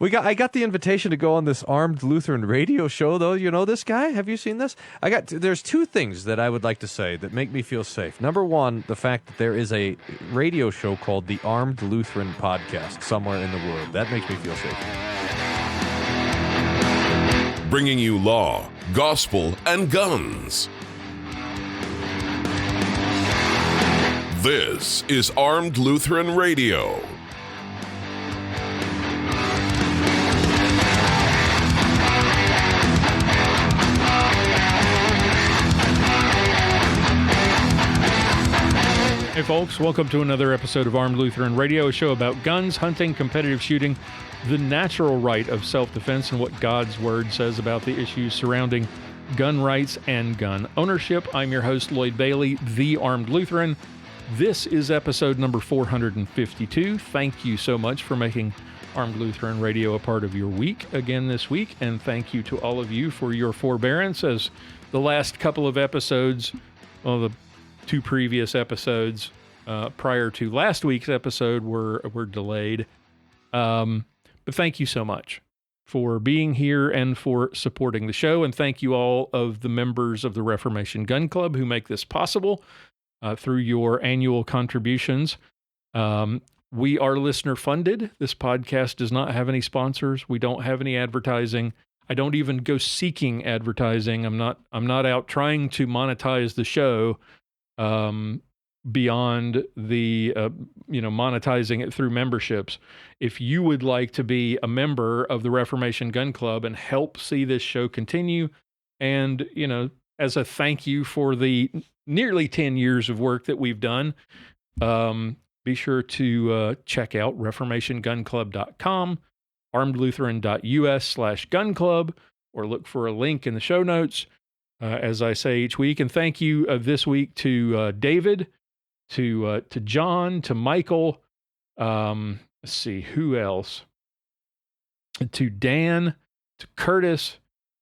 I got the invitation to go on this Armed Lutheran radio show, though. You know this guy? Have you seen this? There's two things that I would like to say that make me feel safe. Number one, the fact that there is a radio show called the Armed Lutheran Podcast somewhere in the world. That makes me feel safe. Bringing you law, gospel, and guns. This is Armed Lutheran Radio. Hey folks, welcome to another episode of Armed Lutheran Radio, a show about guns, hunting, competitive shooting, the natural right of self-defense, and what God's Word says about the issues surrounding gun rights and gun ownership. I'm your host, Lloyd Bailey, the Armed Lutheran. This is episode number 452. Thank you so much for making Armed Lutheran Radio a part of your week again this week, and thank you to all of you for your forbearance as the last couple of episodes, the two previous episodes prior to last week's episode were delayed. But thank you so much for being here and for supporting the show. And thank you all of the members of the Reformation Gun Club who make this possible through your annual contributions. We are listener funded. This podcast does not have any sponsors. We don't have any advertising. I don't even go seeking advertising. I'm not out trying to monetize the show beyond the monetizing it through memberships. If you would like to be a member of the Reformation Gun Club and help see this show continue, and as a thank you for the nearly 10 years of work that we've done, be sure to check out reformationgunclub.com, armedlutheran.us/gun club, or look for a link in the show notes. As I say each week, and thank you this week to David, to John, to Michael, let's see, who else? To Dan, to Curtis,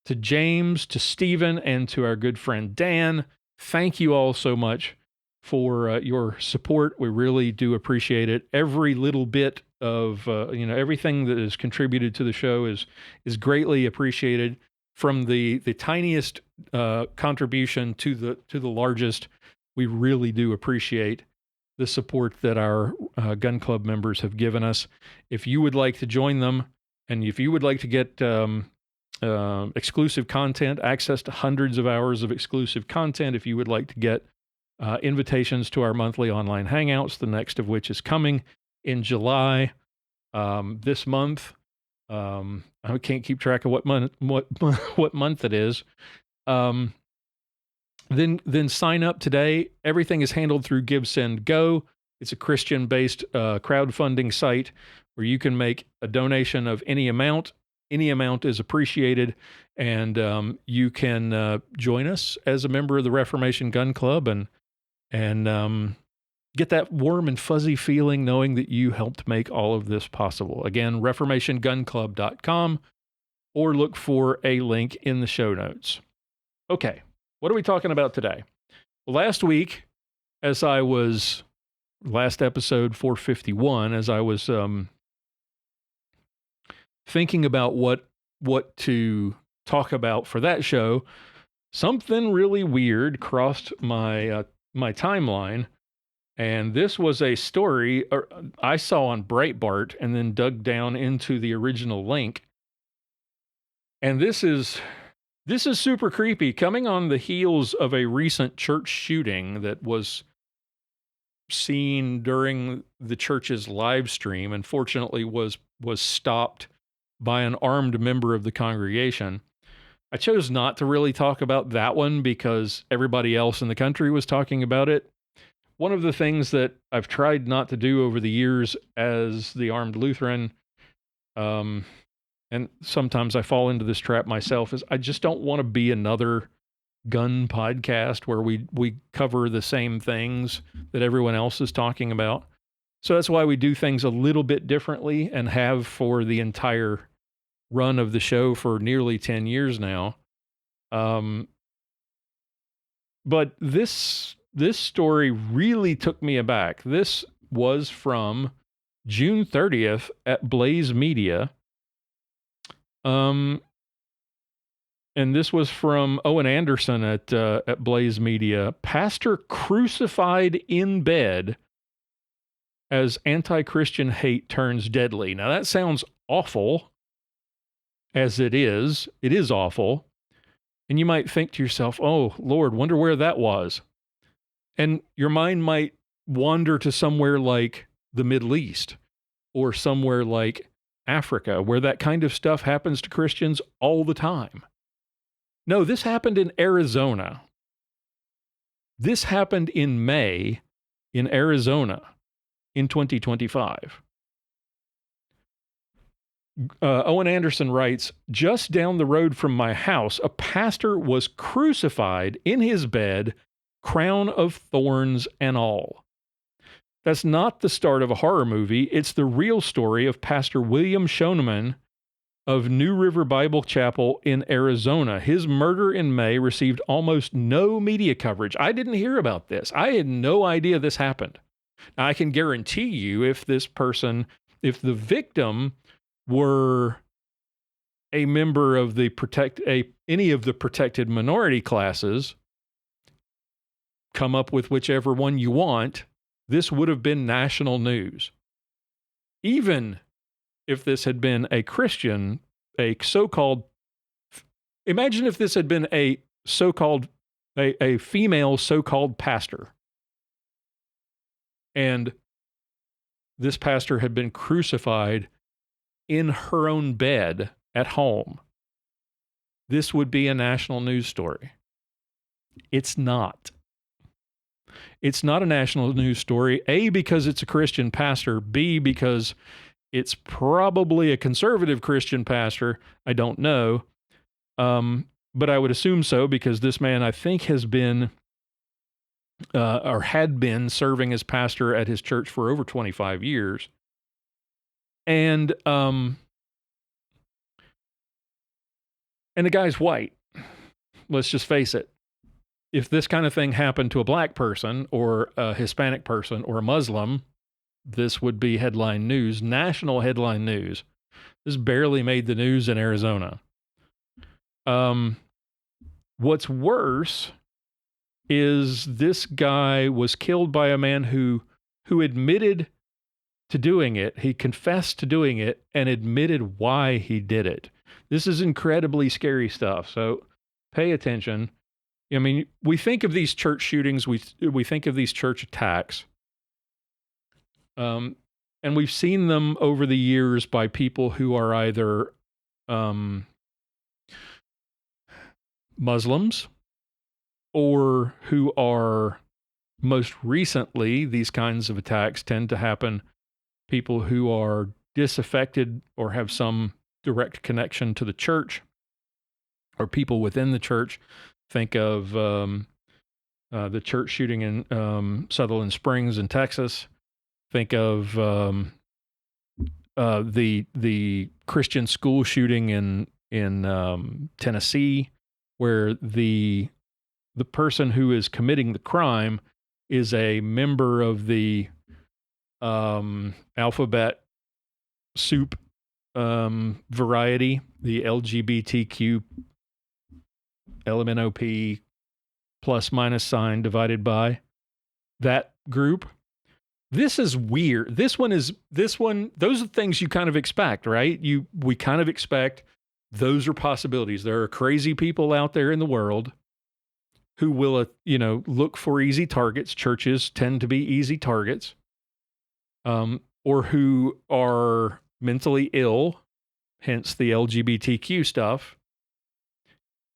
to James, to Stephen, and to our good friend Dan. Thank you all so much for your support. We really do appreciate it. Every little bit of, everything that is contributed to the show is greatly appreciated. From the tiniest contribution to the largest, we really do appreciate the support that our gun club members have given us. If you would like to join them, and if you would like to get exclusive content, access to hundreds of hours of exclusive content, if you would like to get invitations to our monthly online hangouts, the next of which is coming in July this month. I can't keep track of what month it is. Then sign up today. Everything is handled through Give, Send, Go. It's a Christian-based crowdfunding site where you can make a donation of any amount. Any amount is appreciated, and you can join us as a member of the Reformation Gun Club and get that warm and fuzzy feeling knowing that you helped make all of this possible. Again, reformationgunclub.com, or look for a link in the show notes. Okay, what are we talking about today? Well, last week, last episode 451, as I was thinking about what to talk about for that show, something really weird crossed my timeline. And this was a story I saw on Breitbart and then dug down into the original link. And this is super creepy, coming on the heels of a recent church shooting that was seen during the church's live stream, and fortunately was stopped by an armed member of the congregation. I chose not to really talk about that one because everybody else in the country was talking about it. One of the things that I've tried not to do over the years as the Armed Lutheran, and sometimes I fall into this trap myself, is I just don't want to be another gun podcast where we cover the same things that everyone else is talking about. So that's why we do things a little bit differently, and have for the entire run of the show for nearly 10 years now. But this story really took me aback. This was from June 30th at Blaze Media. And this was from Owen Anderson at Blaze Media. Pastor crucified in bed as anti-Christian hate turns deadly. Now that sounds awful, as it is. It is awful. And you might think to yourself, oh, Lord, wonder where that was. And your mind might wander to somewhere like the Middle East or somewhere like Africa, where that kind of stuff happens to Christians all the time. No, this happened in Arizona. This happened in May in Arizona in 2025. Owen Anderson writes, just down the road from my house, a pastor was crucified in his bed, crown of thorns and all. That's not the start of a horror movie. It's the real story of Pastor William Schoeneman of New River Bible Chapel in Arizona. His murder in May received almost no media coverage. I didn't hear about this. I had no idea this happened. Now, I can guarantee you if the victim were a member of any of the protected minority classes, come up with whichever one you want, this would have been national news. Even if this had been a Christian, imagine if this had been a female so-called pastor, and this pastor had been crucified in her own bed at home. This would be a national news story. It's not. It's not a national news story, A, because it's a Christian pastor, B, because it's probably a conservative Christian pastor. I don't know. But I would assume so, because this man, I think, has been or had been serving as pastor at his church for over 25 years. And the guy's white. Let's just face it. If this kind of thing happened to a black person or a Hispanic person or a Muslim, this would be headline news, national headline news. This barely made the news in Arizona. What's worse is this guy was killed by a man who admitted to doing it. He confessed to doing it and admitted why he did it. This is incredibly scary stuff. So pay attention. I mean, we think of these church shootings, we think of these church attacks, and we've seen them over the years by people who are either Muslims or who are, most recently, these kinds of attacks tend to happen people who are disaffected or have some direct connection to the church or people within the church. Think of the church shooting in Sutherland Springs in Texas. Think of the Christian school shooting in Tennessee, where the person who is committing the crime is a member of the alphabet soup variety, the LGBTQ LMNOP plus minus sign divided by that group. This is weird. Those are things you kind of expect, right? We kind of expect those are possibilities. There are crazy people out there in the world who will, look for easy targets. Churches tend to be easy targets, or who are mentally ill, hence the LGBTQ stuff.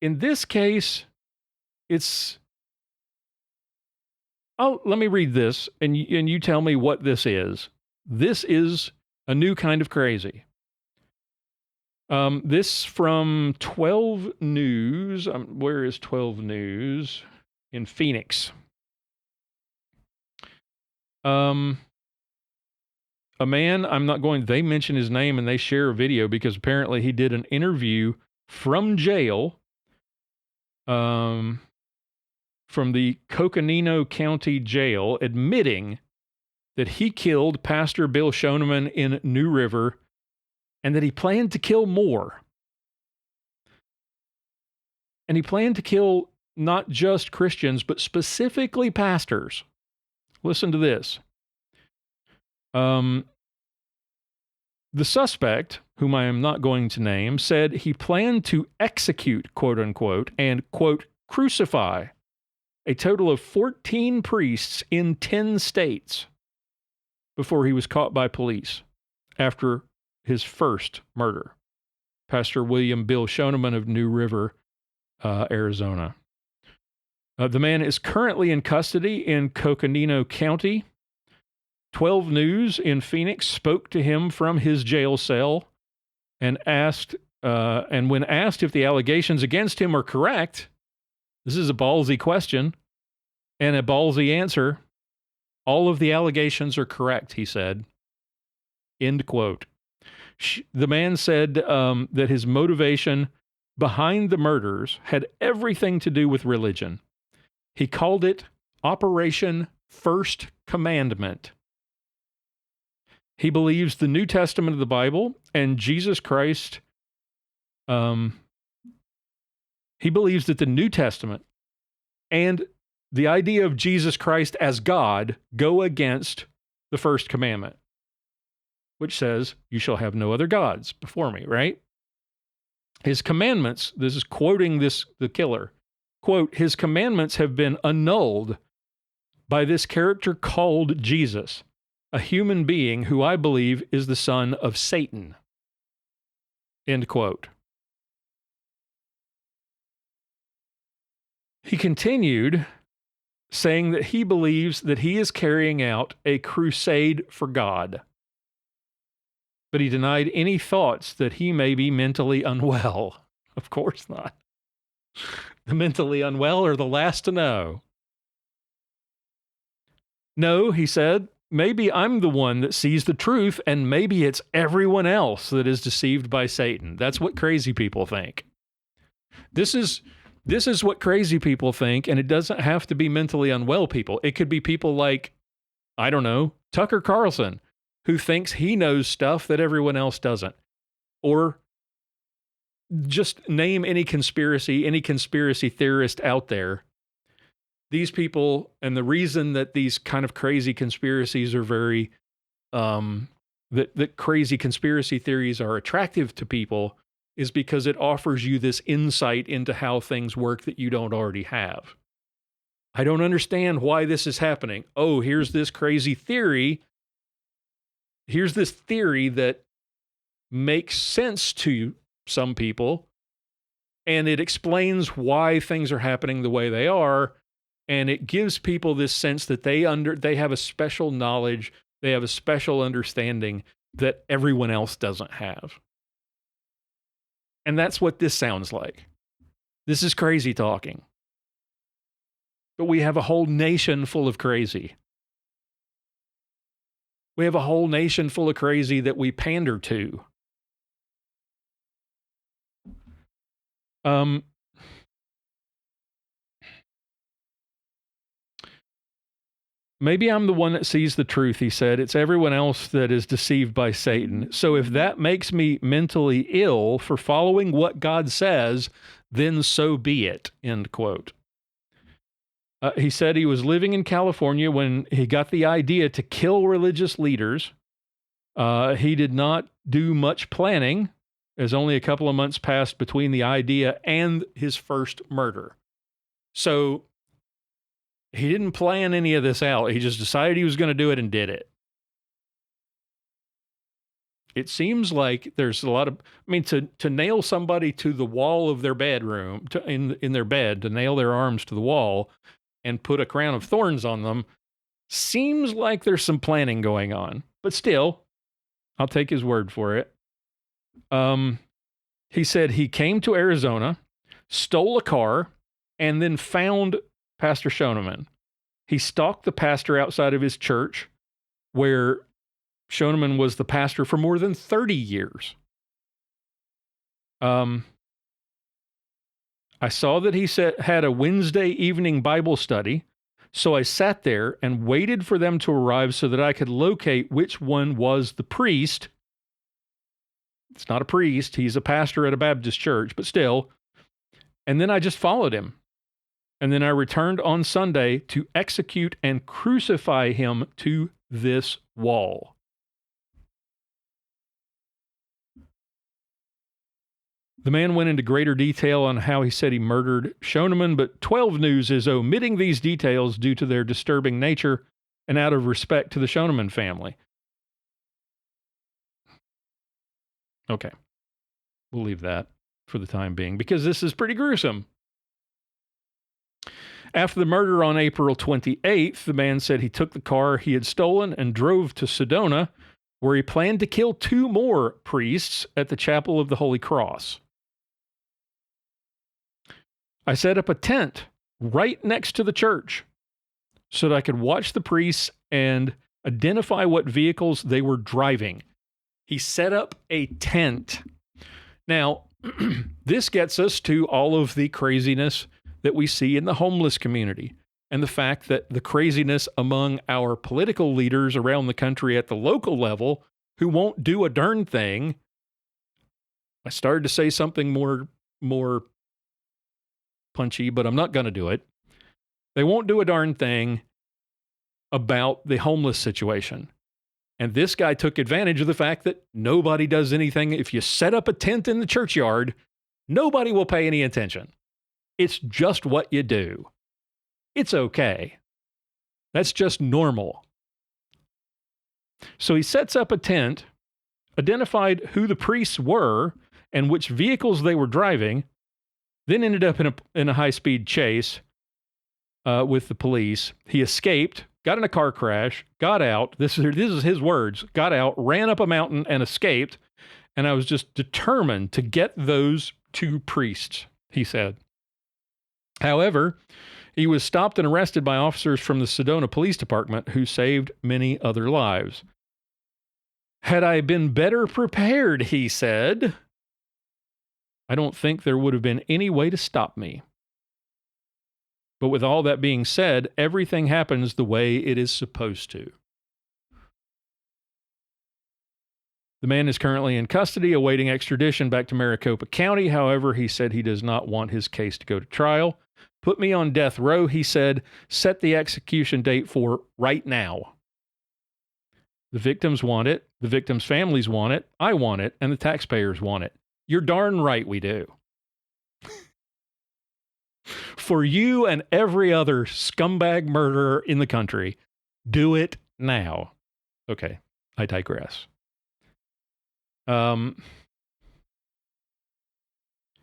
In this case, let me read this, and you tell me what this is. This is a new kind of crazy. This from 12 News. Where is 12 News? In Phoenix. A man, they mention his name and they share a video because apparently he did an interview from jail, from the Coconino County Jail, admitting that he killed Pastor Bill Schoeneman in New River and that he planned to kill more. And he planned to kill not just Christians, but specifically pastors. Listen to this. The suspect, whom I am not going to name, said he planned to execute, quote unquote, and, quote, crucify a total of 14 priests in 10 states before he was caught by police after his first murder. Pastor William Bill Shoneman of New River, Arizona. The man is currently in custody in Coconino County. 12 News in Phoenix spoke to him from his jail cell and when asked if the allegations against him are correct, this is a ballsy question and a ballsy answer. All of the allegations are correct, he said. End quote. The man said that his motivation behind the murders had everything to do with religion. He called it Operation First Commandment. He believes the New Testament of the Bible and Jesus Christ. He believes that the New Testament and the idea of Jesus Christ as God go against the first commandment, which says, you shall have no other gods before me, right? His commandments, this is quoting the killer, quote, his commandments have been annulled by this character called Jesus, a human being who I believe is the son of Satan, end quote. He continued saying that he believes that he is carrying out a crusade for God, but he denied any thoughts that he may be mentally unwell. Of course not. The mentally unwell are the last to know. No, he said, maybe I'm the one that sees the truth, and maybe it's everyone else that is deceived by Satan. That's what crazy people think. This is what crazy people think, and it doesn't have to be mentally unwell people. It could be people like, I don't know, Tucker Carlson, who thinks he knows stuff that everyone else doesn't. Or just name any conspiracy theorist out there. These people, and the reason that these kind of crazy conspiracies are very, that crazy conspiracy theories are attractive to people is because it offers you this insight into how things work that you don't already have. I don't understand why this is happening. Oh, here's this crazy theory. Here's this theory that makes sense to some people, and it explains why things are happening the way they are, and it gives people this sense that they have a special knowledge, they have a special understanding that everyone else doesn't have. And that's what this sounds like. This is crazy talking. But we have a whole nation full of crazy. We have a whole nation full of crazy that we pander to. Maybe I'm the one that sees the truth, he said. It's everyone else that is deceived by Satan. So if that makes me mentally ill for following what God says, then so be it, end quote. He said he was living in California when he got the idea to kill religious leaders. He did not do much planning, as only a couple of months passed between the idea and his first murder. So he didn't plan any of this out. He just decided he was going to do it and did it. It seems like there's a lot of, to nail somebody to the wall of their bedroom, in their bed, to nail their arms to the wall and put a crown of thorns on them, seems like there's some planning going on. But still, I'll take his word for it. He said he came to Arizona, stole a car, and then found Pastor Shoneman. He stalked the pastor outside of his church, where Shoneman was the pastor for more than 30 years. I saw that he had a Wednesday evening Bible study, so I sat there and waited for them to arrive so that I could locate which one was the priest. It's not a priest, he's a pastor at a Baptist church, but still, And then I just followed him. And then I returned on Sunday to execute and crucify him to this wall. The man went into greater detail on how he said he murdered Schoeneman, but 12 News is omitting these details due to their disturbing nature and out of respect to the Schoeneman family. Okay. We'll leave that for the time being because this is pretty gruesome. After the murder on April 28th, the man said he took the car he had stolen and drove to Sedona, where he planned to kill 2 more priests at the Chapel of the Holy Cross. I set up a tent right next to the church so that I could watch the priests and identify what vehicles they were driving. He set up a tent. Now, this gets us to all of the craziness that we see in the homeless community and the fact that the craziness among our political leaders around the country at the local level who won't do a darn thing. I started to say something more punchy, but I'm not going to do it. They won't do a darn thing about the homeless situation. And this guy took advantage of the fact that nobody does anything. If you set up a tent in the churchyard, nobody will pay any attention. It's just what you do. It's okay. That's just normal. So he sets up a tent, identified who the priests were and which vehicles they were driving, then ended up in a high-speed chase with the police. He escaped, got in a car crash, got out. This is his words. Got out, ran up a mountain, and escaped. And I was just determined to get those 2 priests, he said. However, he was stopped and arrested by officers from the Sedona Police Department who saved many other lives. Had I been better prepared, he said, I don't think there would have been any way to stop me. But with all that being said, everything happens the way it is supposed to. The man is currently in custody, awaiting extradition back to Maricopa County. However, he said he does not want his case to go to trial. Put me on death row, he said. Set the execution date for right now. The victims want it. The victims' families want it. I want it. And the taxpayers want it. You're darn right we do. For you and every other scumbag murderer in the country, do it now. Okay, I digress.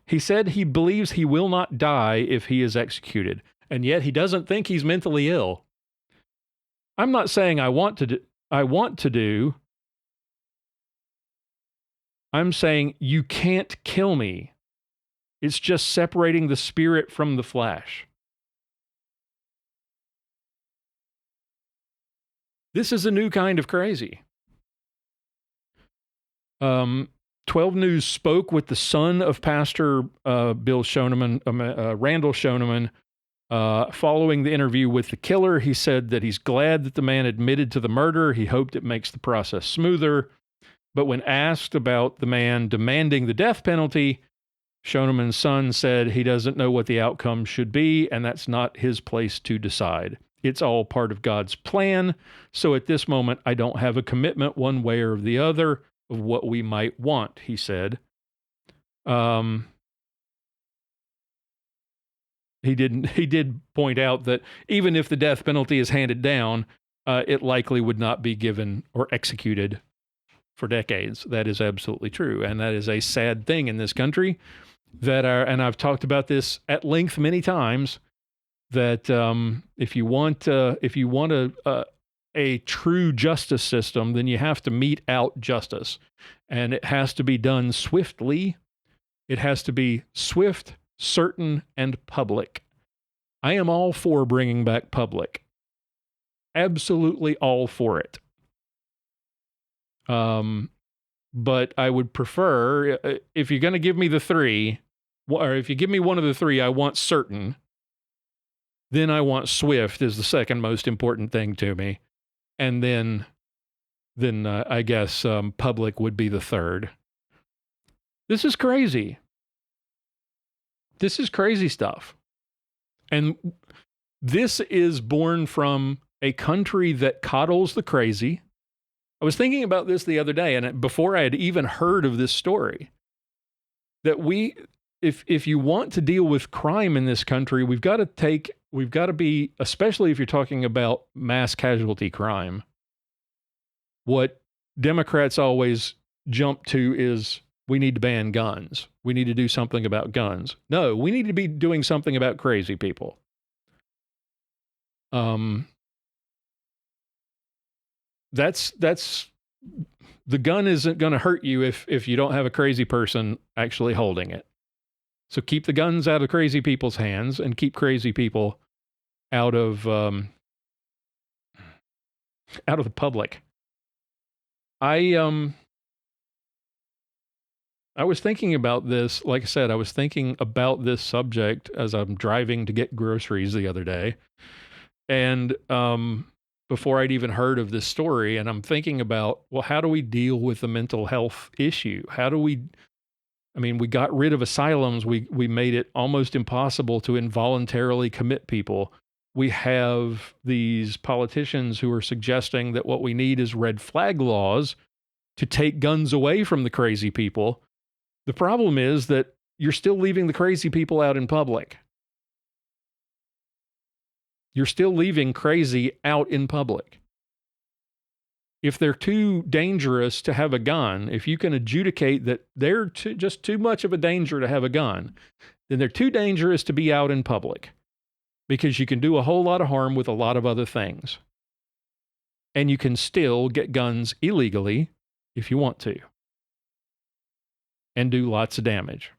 He said he believes he will not die if he is executed, and yet he doesn't think he's mentally ill. I'm not saying I want to do. I'm saying you can't kill me. It's just separating the spirit from the flesh. This is a new kind of crazy. 12 News spoke with the son of Pastor Bill Schoeneman, Randall Schoeneman, following the interview with the killer. He said that he's glad that the man admitted to the murder. He hoped it makes the process smoother. But when asked about the man demanding the death penalty, Schoeneman's son said he doesn't know what the outcome should be, and that's not his place to decide. It's all part of God's plan. So at this moment, I don't have a commitment one way or the other of what we might want, he said. He did point out that even if the death penalty is handed down, it likely would not be given or executed for decades. That is absolutely true. And that is a sad thing in this country and I've talked about this at length many times, that if you want a true justice system, then you have to mete out justice, and it has to be done swiftly. It has to be swift, certain, and public. I am all for bringing back public. Absolutely all for it. But I would prefer, if you're going to give me the 3, or if you give me one of the 3, I want certain. Then I want swift is the second most important thing to me. And then I guess public would be the third. This is crazy. This is crazy stuff. And this is born from a country that coddles the crazy. I was thinking about this the other day, and before I had even heard of this story, that if you want to deal with crime in this country, we've got to be, especially if you're talking about mass casualty crime, what Democrats always jump to is we need to ban guns. We need to do something about guns. No, we need to be doing something about crazy people. That's the gun isn't going to hurt you if you don't have a crazy person actually holding it. So keep the guns out of crazy people's hands and keep crazy people out of the public. I was thinking about this. Like I said, I was thinking about this subject as I'm driving to get groceries the other day. And before I'd even heard of this story, and I'm thinking about, well, how do we deal with the mental health issue? We got rid of asylums. We made it almost impossible to involuntarily commit people. We have these politicians who are suggesting that what we need is red flag laws to take guns away from the crazy people. The problem is that you're still leaving the crazy people out in public. You're still leaving crazy out in public. If they're too dangerous to have a gun, if you can adjudicate that they're just too much of a danger to have a gun, then they're too dangerous to be out in public, because you can do a whole lot of harm with a lot of other things. And you can still get guns illegally if you want to, and do lots of damage.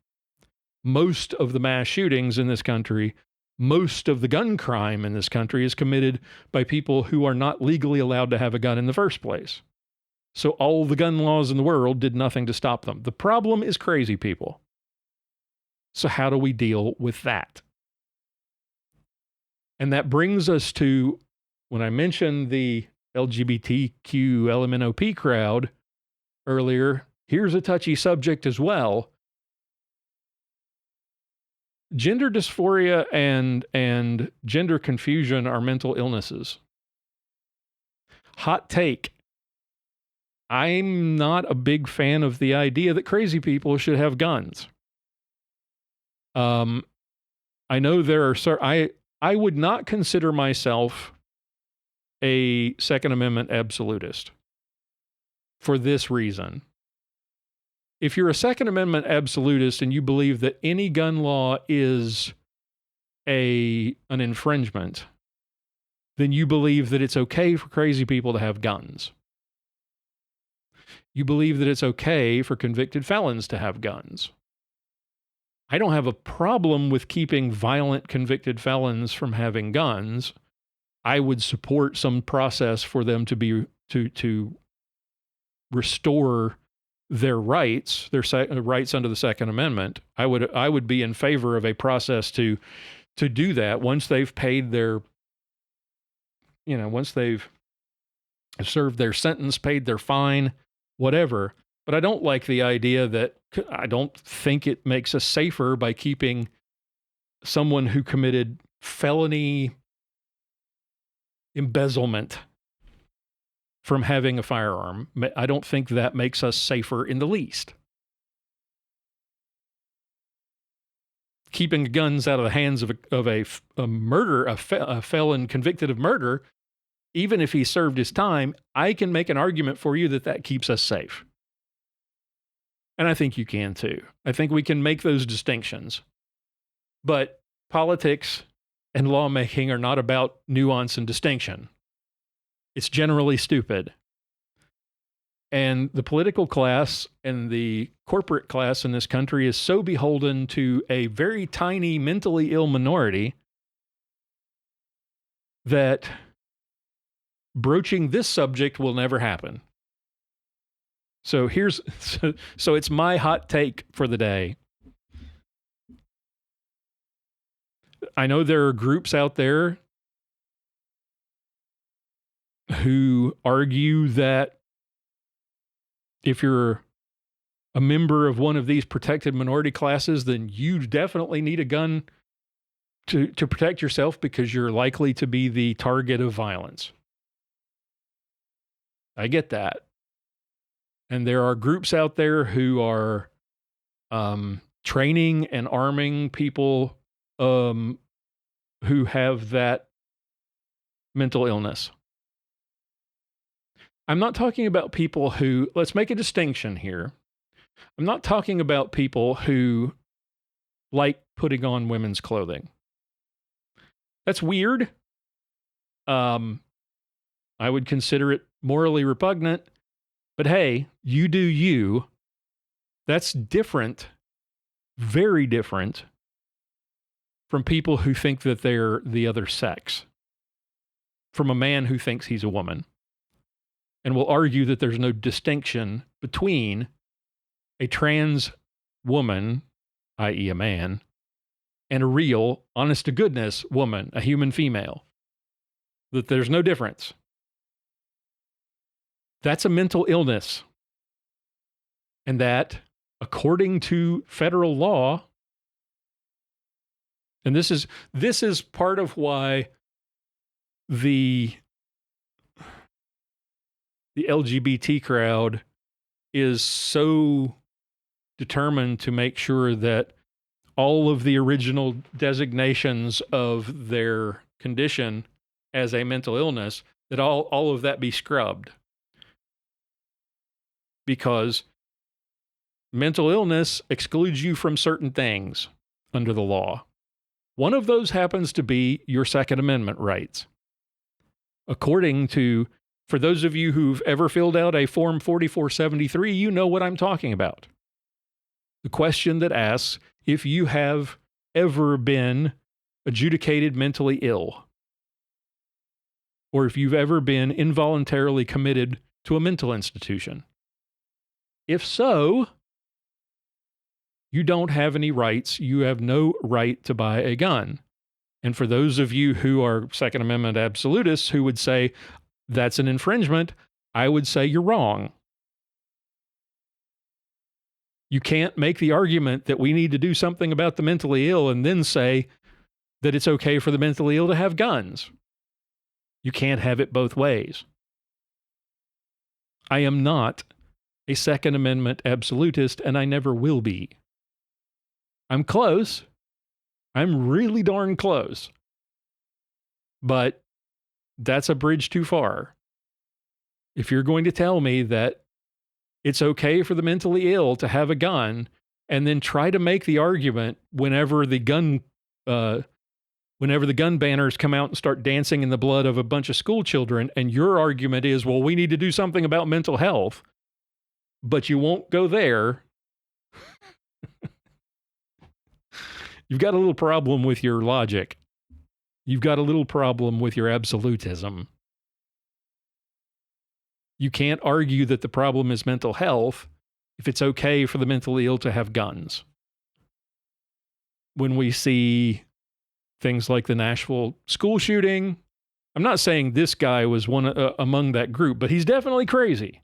Most of the mass shootings in this country, most of the gun crime in this country is committed by people who are not legally allowed to have a gun in the first place. So all the gun laws in the world did nothing to stop them. The problem is crazy people. So how do we deal with that? And that brings us to, when I mentioned the LGBTQ LMNOP crowd earlier, here's a touchy subject as well. Gender dysphoria and gender confusion are mental illnesses. Hot take. I'm not a big fan of the idea that crazy people should have guns. I know there are I would not consider myself a Second Amendment absolutist for this reason. If you're a Second Amendment absolutist and you believe that any gun law is an infringement, then you believe that it's okay for crazy people to have guns. You believe that it's okay for convicted felons to have guns. I don't have a problem with keeping violent convicted felons from having guns. I would support some process for them to restore their rights, rights under the Second Amendment. I would be in favor of a process to do that once they've paid their, once they've served their sentence, paid their fine, whatever. But I don't like the idea that, I don't think it makes us safer by keeping someone who committed felony embezzlement from having a firearm. I don't think that makes us safer in the least. Keeping guns out of the hands of a felon convicted of murder, even if he served his time, I can make an argument for you that keeps us safe. And I think you can too. I think we can make those distinctions. But politics and lawmaking are not about nuance and distinction. It's generally stupid. And the political class and the corporate class in this country is so beholden to a very tiny, mentally ill minority that broaching this subject will never happen. So so it's my hot take for the day. I know there are groups out there who argue that if you're a member of one of these protected minority classes, then you definitely need a gun to protect yourself because you're likely to be the target of violence. I get that. And there are groups out there who are training and arming people who have that mental illness. I'm not talking about people who, let's make a distinction here. I'm not talking about people who like putting on women's clothing. That's weird. I would consider it morally repugnant, but hey, you do you. That's different, very different from people who think that they're the other sex, from a man who thinks he's a woman, and will argue that there's no distinction between a trans woman, i.e. a man, and a real, honest-to-goodness woman, a human female. That there's no difference. That's a mental illness. And that, according to federal law, and this is part of why the LGBT crowd is so determined to make sure that all of the original designations of their condition as a mental illness, that all of that be scrubbed. Because mental illness excludes you from certain things under the law. One of those happens to be your Second Amendment rights. According to, for those of you who've ever filled out a Form 4473, you know what I'm talking about. The question that asks if you have ever been adjudicated mentally ill, or if you've ever been involuntarily committed to a mental institution. If so, you don't have any rights. You have no right to buy a gun. And for those of you who are Second Amendment absolutists who would say that's an infringement, I would say you're wrong. You can't make the argument that we need to do something about the mentally ill and then say that it's okay for the mentally ill to have guns. You can't have it both ways. I am not a Second Amendment absolutist, and I never will be. I'm close. I'm really darn close. But that's a bridge too far. If you're going to tell me that it's okay for the mentally ill to have a gun, and then try to make the argument whenever the gun banners come out and start dancing in the blood of a bunch of school children, and your argument is, well, we need to do something about mental health, but you won't go there, you've got a little problem with your logic. You've got a little problem with your absolutism. You can't argue that the problem is mental health if it's okay for the mentally ill to have guns. When we see things like the Nashville school shooting, I'm not saying this guy was one among that group, but he's definitely crazy.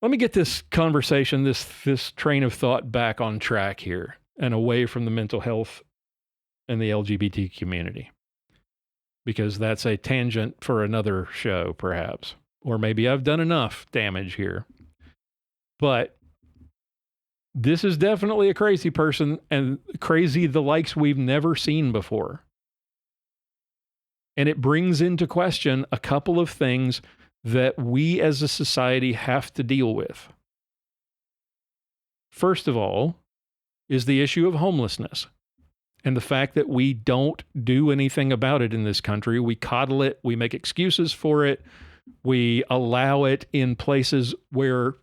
Let me get this conversation, this train of thought back on track here and away from the mental health and the LGBT community. Because that's a tangent for another show, perhaps. Or maybe I've done enough damage here. But this is definitely a crazy person, and crazy the likes we've never seen before. And it brings into question a couple of things that we as a society have to deal with. First of all, is the issue of homelessness. And the fact that we don't do anything about it in this country. We coddle it. We make excuses for it. We allow it in places where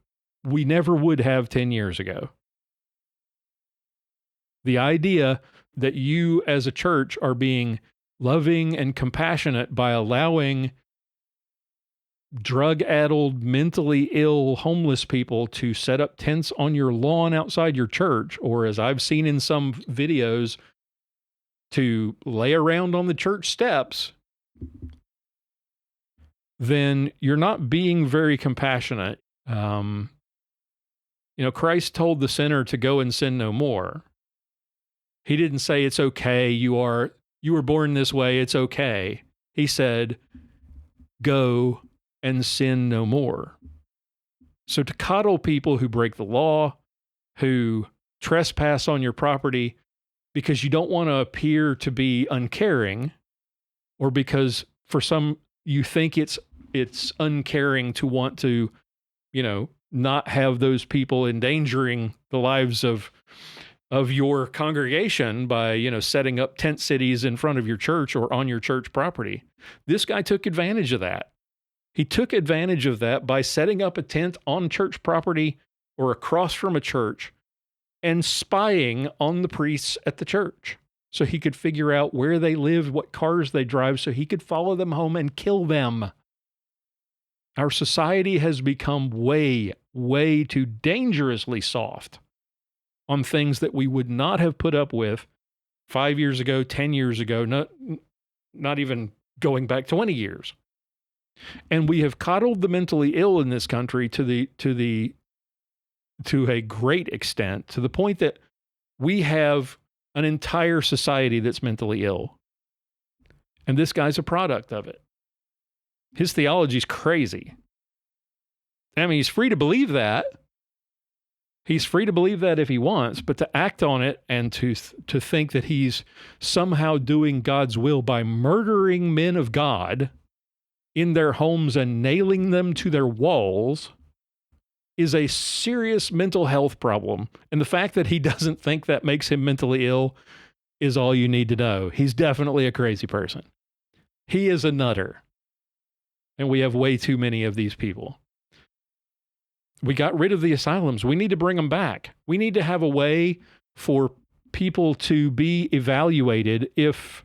we never would have 10 years ago. The idea that you as a church are being loving and compassionate by allowing drug-addled, mentally ill, homeless people to set up tents on your lawn outside your church, or as I've seen in some videos, to lay around on the church steps, then you're not being very compassionate. Christ told the sinner to go and sin no more. He didn't say it's okay, you were born this way, it's okay. He said, go and sin no more. So to coddle people who break the law, who trespass on your property because you don't want to appear to be uncaring, or because you think it's uncaring to want to, not have those people endangering the lives of your congregation by, setting up tent cities in front of your church or on your church property. This guy took advantage of that. He took advantage of that by setting up a tent on church property or across from a church and spying on the priests at the church so he could figure out where they live, what cars they drive, so he could follow them home and kill them. Our society has become way, way too dangerously soft on things that we would not have put up with 5 years ago, 10 years ago, not even going back 20 years. And we have coddled the mentally ill in this country to a great extent, to the point that we have an entire society that's mentally ill. And this guy's a product of it. His theology's crazy. I mean, he's free to believe that. He's free to believe that if he wants, but to act on it and to think that he's somehow doing God's will by murdering men of God in their homes and nailing them to their walls is a serious mental health problem. And the fact that he doesn't think that makes him mentally ill is all you need to know. He's definitely a crazy person. He is a nutter. And we have way too many of these people. We got rid of the asylums. We need to bring them back. We need to have a way for people to be evaluated if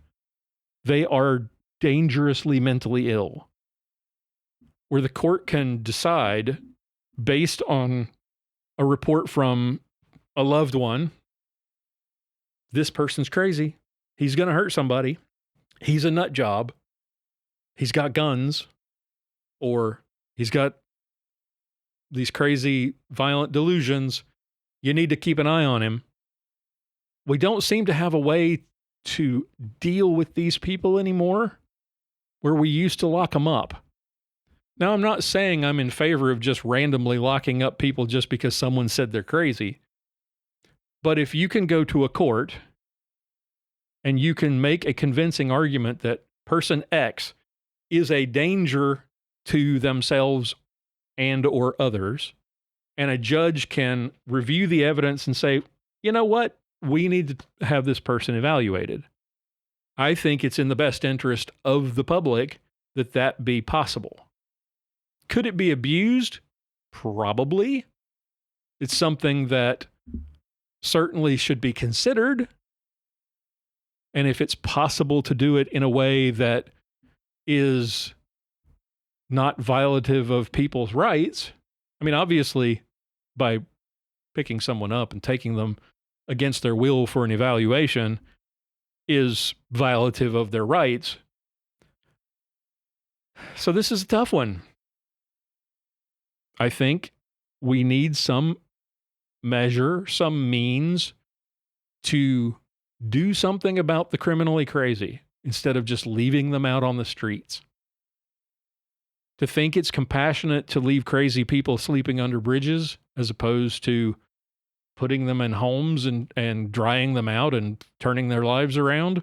they are dangerously mentally ill, where the court can decide based on a report from a loved one, this person's crazy. He's going to hurt somebody. He's a nut job. He's got guns, or he's got these crazy violent delusions. You need to keep an eye on him. We don't seem to have a way to deal with these people anymore where we used to lock them up. Now, I'm not saying I'm in favor of just randomly locking up people just because someone said they're crazy. But if you can go to a court and you can make a convincing argument that person X is a danger to themselves and or others, and a judge can review the evidence and say, you know what, we need to have this person evaluated. I think it's in the best interest of the public that that be possible. Could it be abused? Probably. It's something that certainly should be considered. And if it's possible to do it in a way that is not violative of people's rights, I mean, obviously, by picking someone up and taking them against their will for an evaluation is violative of their rights. So this is a tough one. I think we need some measure, some means to do something about the criminally crazy instead of just leaving them out on the streets. To think it's compassionate to leave crazy people sleeping under bridges as opposed to putting them in homes and drying them out and turning their lives around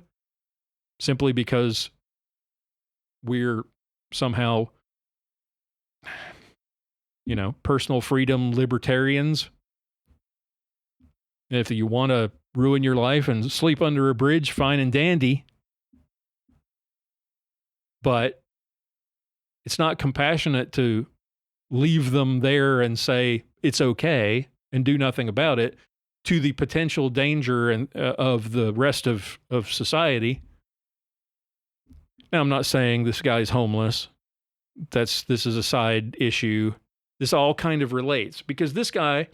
simply because we're somehow, personal freedom libertarians. If you want to ruin your life and sleep under a bridge, fine and dandy. But it's not compassionate to leave them there and say it's okay and do nothing about it to the potential danger of the rest of society. Now, I'm not saying this guy's homeless. This is a side issue. This all kind of relates because this guy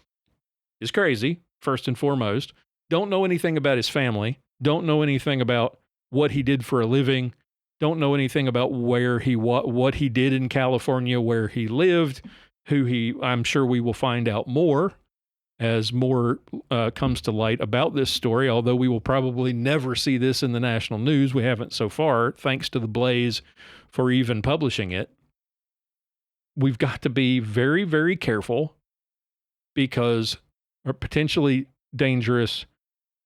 is crazy, first and foremost. Don't know anything about his family. Don't know anything about what he did for a living. Don't know anything about what he did in California, where he lived, I'm sure we will find out more as more comes to light about this story, although we will probably never see this in the national news. We haven't so far, thanks to the Blaze for even publishing it. We've got to be very, very careful because potentially dangerous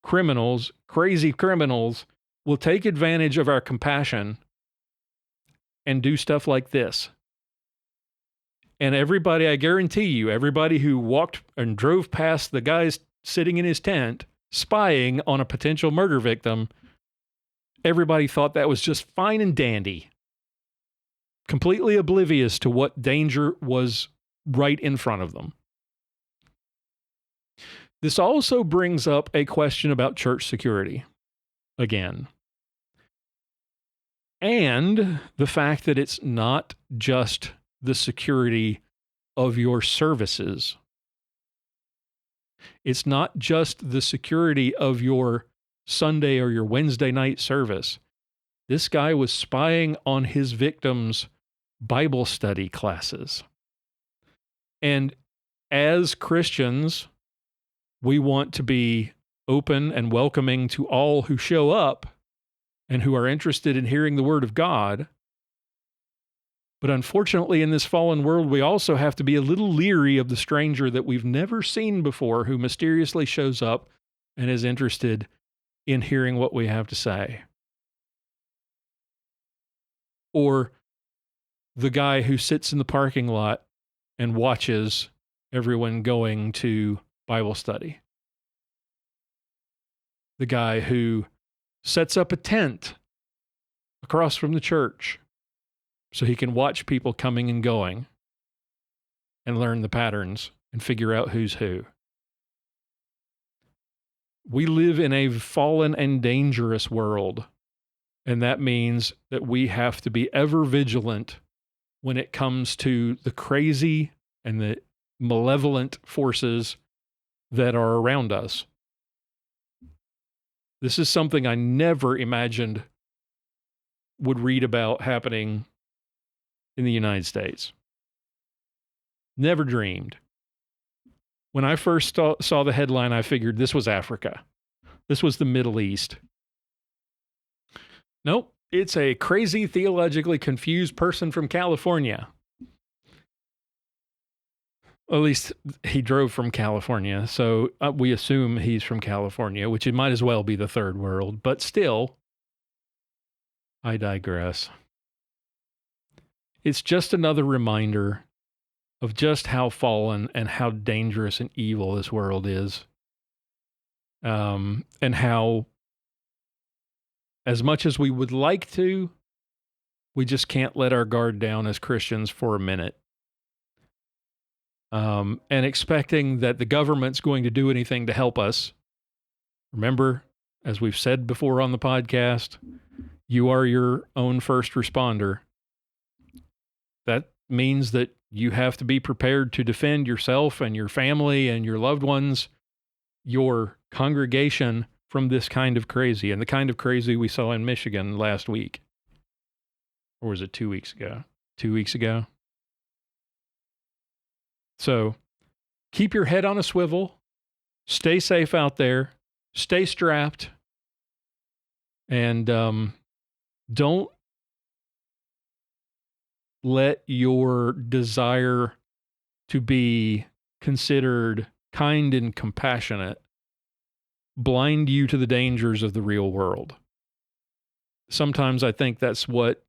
criminals, crazy criminals, will take advantage of our compassion and do stuff like this. And everybody, I guarantee you, everybody who walked and drove past the guys sitting in his tent spying on a potential murder victim, everybody thought that was just fine and dandy. Completely oblivious to what danger was right in front of them. This also brings up a question about church security again. And the fact that it's not just the security of your services. It's not just the security of your Sunday or your Wednesday night service. This guy was spying on his victims' Bible study classes. And as Christians, we want to be open and welcoming to all who show up and who are interested in hearing the Word of God. But unfortunately, in this fallen world, we also have to be a little leery of the stranger that we've never seen before who mysteriously shows up and is interested in hearing what we have to say. Or the guy who sits in the parking lot and watches everyone going to Bible study. The guy who sets up a tent across from the church so he can watch people coming and going and learn the patterns and figure out who's who. We live in a fallen and dangerous world, and that means that we have to be ever vigilant when it comes to the crazy and the malevolent forces that are around us. This is something I never imagined would read about happening in the United States. Never dreamed. When I first saw the headline, I figured this was Africa. This was the Middle East. Nope, it's a crazy, theologically confused person from California. At least he drove from California, so we assume he's from California, which it might as well be the third world, but still, I digress. It's just another reminder of just how fallen and how dangerous and evil this world is. And how, as much as we would like to, we just can't let our guard down as Christians for a minute. And expecting that the government's going to do anything to help us. Remember, as we've said before on the podcast, you are your own first responder. That means that you have to be prepared to defend yourself and your family and your loved ones, your congregation, from this kind of crazy, and the kind of crazy we saw in Michigan last week. Or was it 2 weeks ago? 2 weeks ago? So keep your head on a swivel, stay safe out there, stay strapped, and don't let your desire to be considered kind and compassionate blind you to the dangers of the real world. Sometimes I think that's what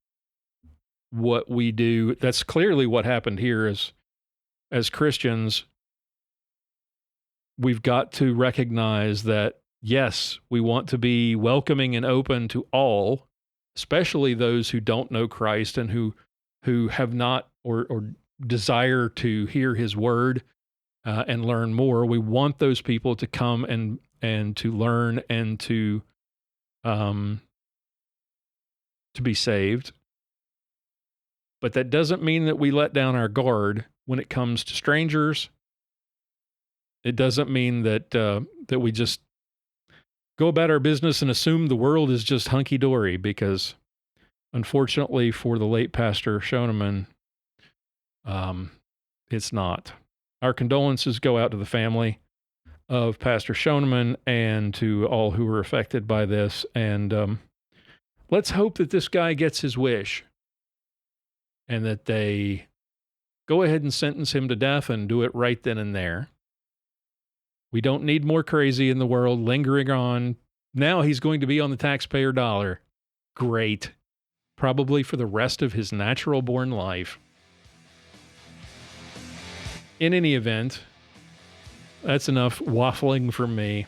we do. That's clearly what happened here as Christians. We've got to recognize that, yes, we want to be welcoming and open to all, especially those who don't know Christ and who have not or desire to hear his word and learn more. We want those people to come and to learn and to be saved. But that doesn't mean that we let down our guard when it comes to strangers. It doesn't mean that that we just go about our business and assume the world is just hunky-dory, because unfortunately for the late Pastor Schoeneman, it's not. Our condolences go out to the family. of Pastor Schoeneman and to all who were affected by this. And let's hope that this guy gets his wish and that they go ahead and sentence him to death and do it right then and there. We don't need more crazy in the world lingering on. Now he's going to be on the taxpayer dollar. Great. Probably for the rest of his natural-born life. In any event, that's enough waffling from me.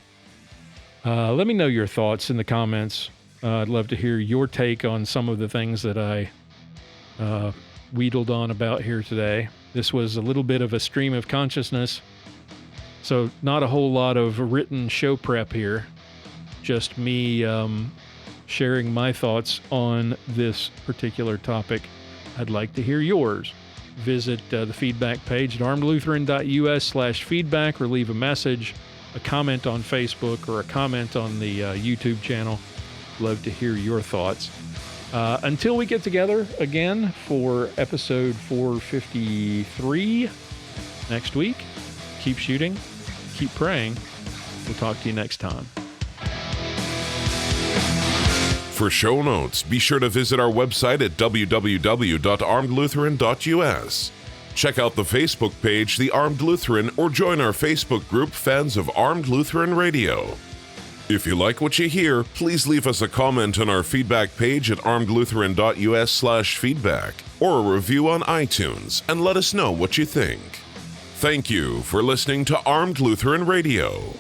Let me know your thoughts in the comments. I'd love to hear your take on some of the things that I wheedled on about here today. This was a little bit of a stream of consciousness, so not a whole lot of written show prep here. Just me sharing my thoughts on this particular topic. I'd like to hear yours. Visit the feedback page at armedlutheran.us/feedback or leave a message, a comment on Facebook, or a comment on the YouTube channel. Love to hear your thoughts. Until we get together again for episode 453 next week, keep shooting, keep praying. We'll talk to you next time. For show notes, be sure to visit our website at www.armedlutheran.us. Check out the Facebook page, The Armed Lutheran, or join our Facebook group, Fans of Armed Lutheran Radio. If you like what you hear, please leave us a comment on our feedback page at armedlutheran.us/feedback or a review on iTunes and let us know what you think. Thank you for listening to Armed Lutheran Radio.